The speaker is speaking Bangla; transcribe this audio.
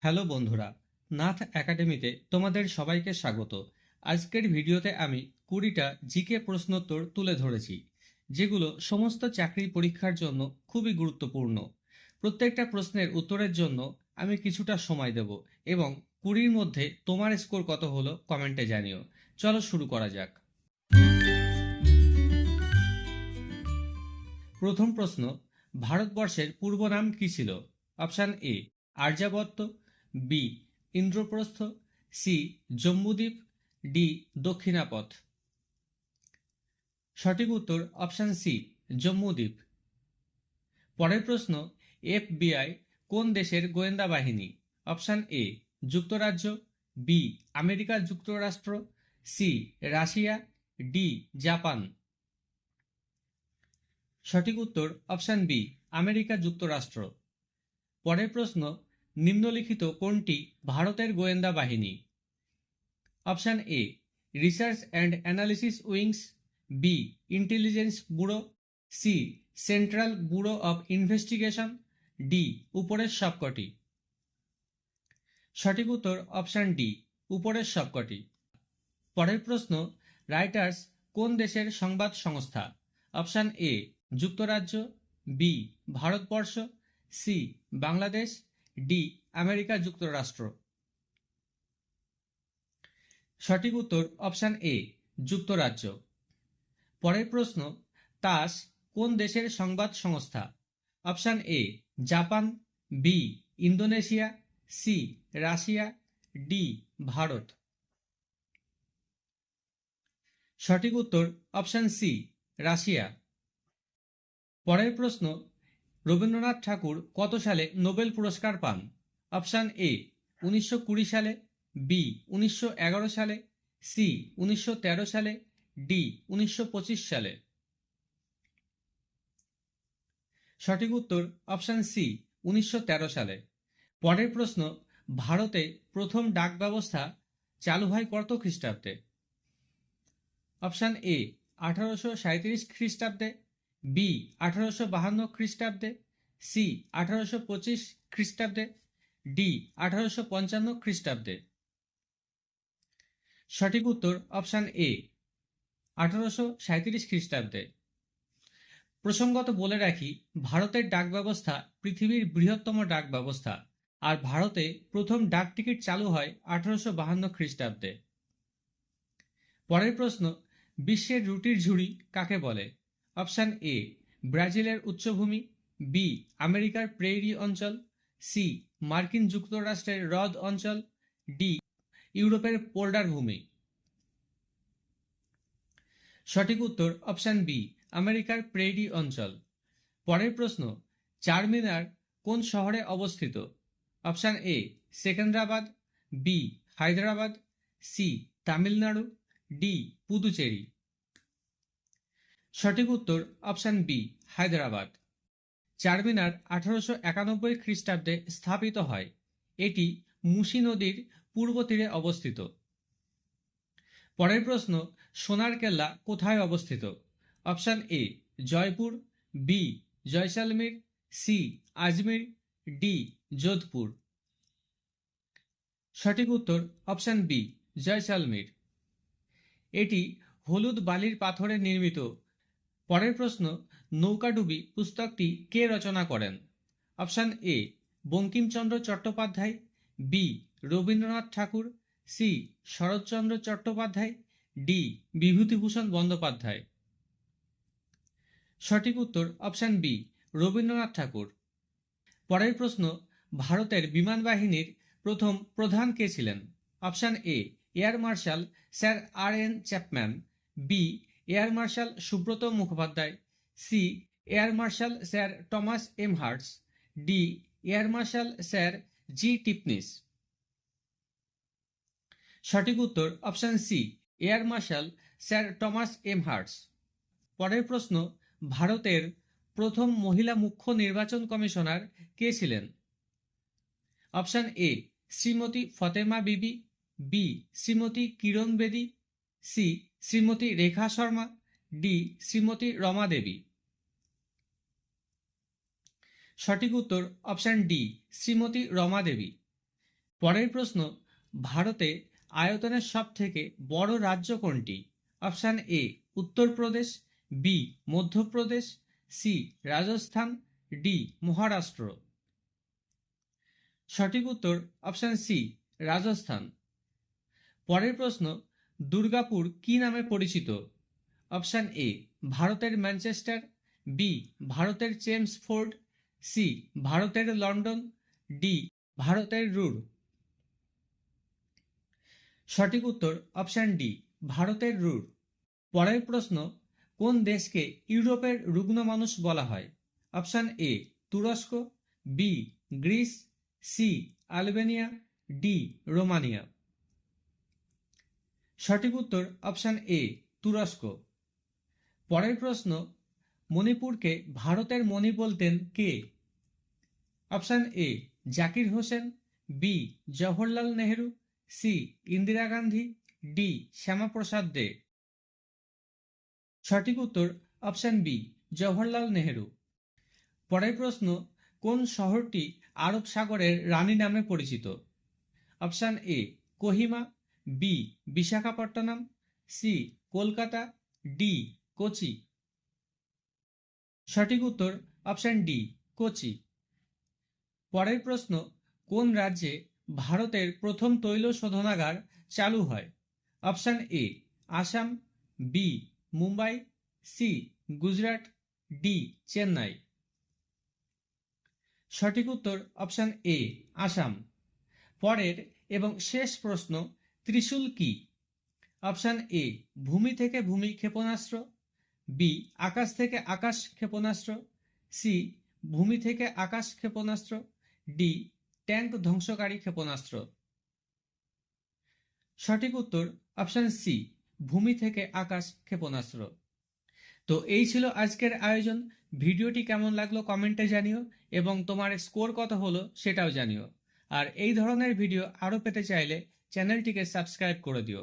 হ্যালো বন্ধুরা, নাথ একাডেমিতে তোমাদের সবাইকে স্বাগত। আজকের ভিডিওতে আমি 20টা জিকে প্রশ্নোত্তর তুলে ধরেছি, যেগুলো সমস্ত চাকরি পরীক্ষার জন্য খুবই গুরুত্বপূর্ণ। প্রত্যেকটা প্রশ্নের উত্তরের জন্য আমি কিছুটা সময় দেব এবং 20-র মধ্যে তোমার স্কোর কত হলো কমেন্টে জানিও। চলো শুরু করা যাক। প্রথম প্রশ্ন, ভারতবর্ষের পূর্ব নাম কি ছিল? Option A Aryavarta, B Indraprastha, C Jambudvipa, D Dakshinapatha. সঠিক উত্তর অপশান সি জম্বুদ্বীপ। পরের প্রশ্ন, এফবিআই কোন দেশের গোয়েন্দা বাহিনী? অপশান এ যুক্তরাজ্য, বি আমেরিকা যুক্তরাষ্ট্র, সি রাশিয়া, ডি জাপান। সঠিক উত্তর অপশান বি আমেরিকা যুক্তরাষ্ট্র। পরের প্রশ্ন, নিম্নলিখিত কোনটি ভারতের গোয়েন্দা বাহিনী? Option A research and analysis wings, B intelligence bureau, C central bureau of investigation, D উপরের সবকটি। সঠিক উত্তর অপশান ডি উপরের সবকটি। পরের প্রশ্ন, রাইটার্স কোন দেশের সংবাদ সংস্থা? অপশান এ যুক্তরাজ্য, B Bharatvarsha, C Bangladesh, D America যুক্তরাষ্ট্র। সঠিক উত্তর অপশান এ যুক্তরাজ্য। পরের প্রশ্ন, তাস কোন দেশের সংবাদ সংস্থা? Option A Japan, B Indonesia, C Russia, D Bharat. সঠিক উত্তর অপশান সি রাশিয়া। পরের প্রশ্ন, রবীন্দ্রনাথ ঠাকুর কত সালে নোবেল পুরস্কার পান? অপশান এ 1920 সালে, বি 1911 সালে, সি 1913 সালে, ডি 1925 সালে। সঠিক উত্তর অপশান সি 1913 সালে। পরের প্রশ্ন, ভারতে প্রথম ডাক ব্যবস্থা চালু হয় কত খ্রিস্টাব্দে? অপশান এ 1837 খ্রিস্টাব্দে, বি 1852 খ্রিস্টাব্দে, সি 1825 খ্রিস্টাব্দে, ডি 1855 খ্রিস্টাব্দে। সঠিক উত্তর অপশান এ 1837 খ্রিস্টাব্দে। প্রসঙ্গত বলে রাখি, ভারতের ডাক ব্যবস্থা পৃথিবীর বৃহত্তম ডাক ব্যবস্থা, আর ভারতে প্রথম ডাক টিকিট চালু হয় 1852 খ্রিস্টাব্দে। পরের প্রশ্ন, বিশ্বের রুটির ঝুড়ি কাকে বলে? অপশান এ ব্রাজিলের উচ্চভূমি, বি আমেরিকার প্রেইরি অঞ্চল, সি মার্কিন যুক্তরাষ্ট্রের হ্রদ অঞ্চল, ডি ইউরোপের পোল্ডার ভূমি। সঠিক উত্তর অপশান বি আমেরিকার প্রেইরি অঞ্চল। পরের প্রশ্ন, চারমিনার কোন শহরে অবস্থিত? Option A Secunderabad, B Hyderabad, C Tamil Nadu, D Puducherry. সঠিক উত্তর অপশান বি হায়দ্রাবাদ। চারমিনার 1891 খ্রিস্টাব্দে স্থাপিত হয়। এটি মুসি নদীর পূর্ব তীরে অবস্থিত। পরের প্রশ্ন, সোনার কেল্লা কোথায় অবস্থিত? Option A Jaipur, B Jaisalmer, C Ajmer, D Jodhpur. সঠিক উত্তর অপশান বি জয়সালমীর। এটি হলুদ বালির পাথরে নির্মিত। পরের প্রশ্ন, নৌকাডুবি পুস্তকটি কে রচনা করেন? Option A Bankimchandra Chattopadhyay, B Rabindranath Thakur, C Saratchandra Chattopadhyay, D Bibhutibhushan Bandyopadhyay. সঠিক উত্তর অপশান বি রবীন্দ্রনাথ ঠাকুর। পরের প্রশ্ন, ভারতের বিমান বাহিনীর প্রথম প্রধান কে ছিলেন? Option A air marshal sir R N Chapman, B air marshal Subroto Mukhopadhyay, C air marshal sir Thomas M Harts, D air marshal sir G Tipnis. সঠিক উত্তর option C air marshal sir Thomas M Harts. পরের প্রশ্ন, ভারতের প্রথম মহিলা মুখ্য নির্বাচন কমিশনার কে ছিলেন? অপশান এ শ্রীমতী ফতেমা বিবি, B Shrimati Kiran Bedi, C Shrimati Rekha Sharma, D Shrimati Rama Devi. সঠিক উত্তর অপশান ডি শ্রীমতী রমা দেবী। পরের প্রশ্ন, ভারতে আয়তনের সবথেকে বড় রাজ্য কোনটি? Option A Uttar Pradesh, B Madhya Pradesh, C Rajasthan, D Maharashtra. সঠিক উত্তর অপশান সি রাজস্থান। পরের প্রশ্ন, দুর্গাপুর কি নামে পরিচিত? অপশান এ ভারতের ম্যানচেস্টার, বি ভারতের চেমসফোর্ড, সি ভারতের লন্ডন, ডি ভারতের রুর। সঠিক উত্তর অপশান ডি ভারতের রুর। পরের প্রশ্ন, কোন দেশকে ইউরোপের রুগ্ন মানুষ বলা হয়? অপশান এ তুরস্ক, B Greece, C Albania, D Romania. সঠিক উত্তর অপশান এ তুরস্ক। পরের প্রশ্ন, মণিপুরকে ভারতের মণি বলতেন কে? Option A Zakir Hussain, B Jawaharlal Nehru, C Indira Gandhi, D Shyamaprasad De. সঠিক উত্তর অপশান বি জওহরলাল নেহেরু। পরের প্রশ্ন, কোন শহরটি আরব সাগরের রানী নামে পরিচিত? Option A Kohima, B Visakhapatnam, C Kolkata, D Kochi. সঠিক উত্তর অপশান ডি কোচি। পরের প্রশ্ন, কোন রাজ্যে ভারতের প্রথম তৈল শোধনাগার চালু হয়? Option A Assam, B Mumbai, C Gujarat, D Chennai. সঠিক উত্তর অপশান এ আসাম। পরের এবং শেষ প্রশ্ন, ত্রিশূল কি? অপশান এ ভূমি থেকে ভূমি ক্ষেপণাস্ত্র, বি আকাশ থেকে আকাশ ক্ষেপণাস্ত্র, সি ভূমি থেকে আকাশ ক্ষেপণাস্ত্র, ডি ট্যাঙ্ক ধ্বংসকারী ক্ষেপণাস্ত্র। সঠিক উত্তর অপশান সি ভূমি থেকে আকাশ ক্ষেপণাস্ত্র। তো এই ছিল আজকের আয়োজন। ভিডিওটি কেমন লাগলো কমেন্টে জানিও এবং তোমার স্কোর কত হলো সেটাও জানিও। আর এই ধরনের ভিডিও আরও পেতে চাইলে চ্যানেলটিকে সাবস্ক্রাইব করে দিও।